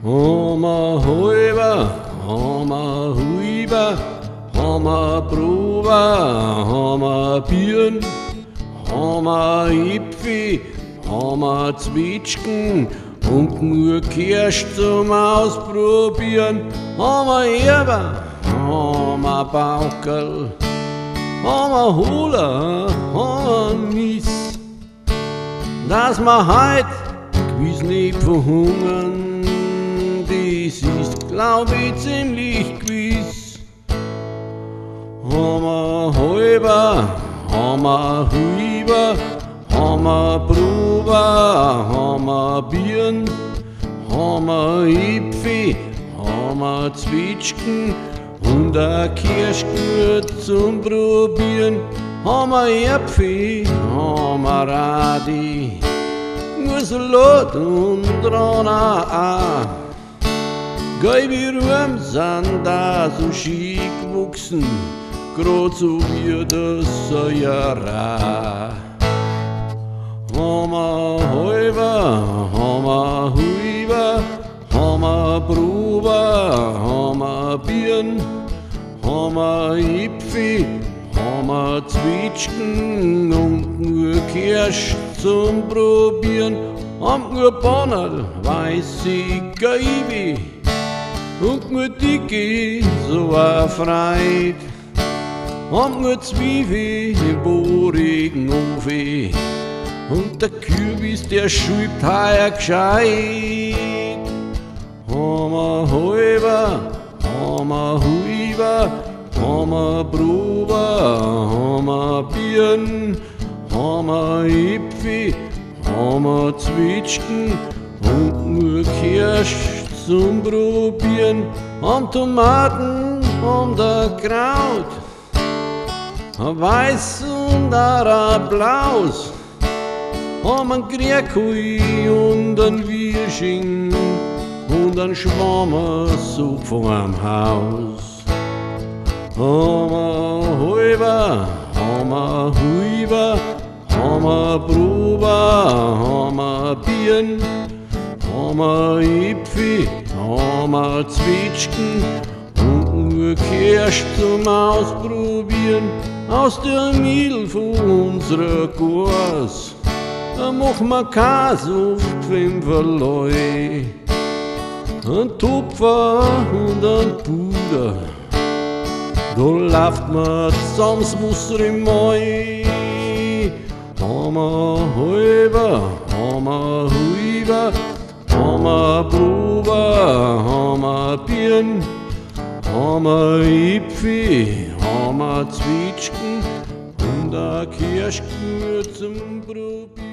Homa Huiba, Homa Huiba, Homa Bruba, Homa Birn, Homa Ipfi, Homa Zwitschgen und nur Kirsch zum Ausprobieren. Homa Erba, Homa Baukerl, Homa Hula, Homa Nis, dass ma heut gewiss nicht verhungern. Das ist, glaub ich, ziemlich gewiss. Homa Huiba, Homa Huiba, Homa Bruba, Homa Birn, Homa Ipfi, Homa Zwitschgen und a Kirschgut zum Probieren. Homa Erdpfi, Homa Radi, nur Salat und Rana auch. Gelbe Rüben sind da so schick gewachsen, grad so wie das Säuerei. Homa Huiba, Homa Huiba, Homa Bruba, Homa Birn, Homa Ipfi, Homa Zwitschgen und nur Kirsch zum Probieren. Und nur Bonnerl, weiße Gelbe und nur dicke, so a Freit. Und nur Zwiebel im bohrigen Ofen und der Kürbis, der schübt heuer gescheit. Homa Huiba, Homa Huiba, Homa Bruba, Homa Birn, Homa Ipfi, Homa Zwitschgen und nur Kirsch zum Probieren. Und Tomaten und a Kraut, a Weiß und a Blaus, Homa Grieckhui und ein Wirsching und ein Schwammersuch vorm Haus. Homa Huiba, Homa Huiba, Homa Bruba, Homa Birn, Homa Ipfi, Homa Zwitschgen und nur Kirsch zum Ausprobieren. Aus der Milch von unserer Gors machen wir Käse auf Pfemmerleu, ein Tupfer und ein Puder, da läuft mir zusammen Wasser im Mai. Homa Huiba, Homa Huiba, Homa Bruba, Homa Birn, Homa Ipfi, Homa Zwitschgen und a Kirschgut zum Probieren.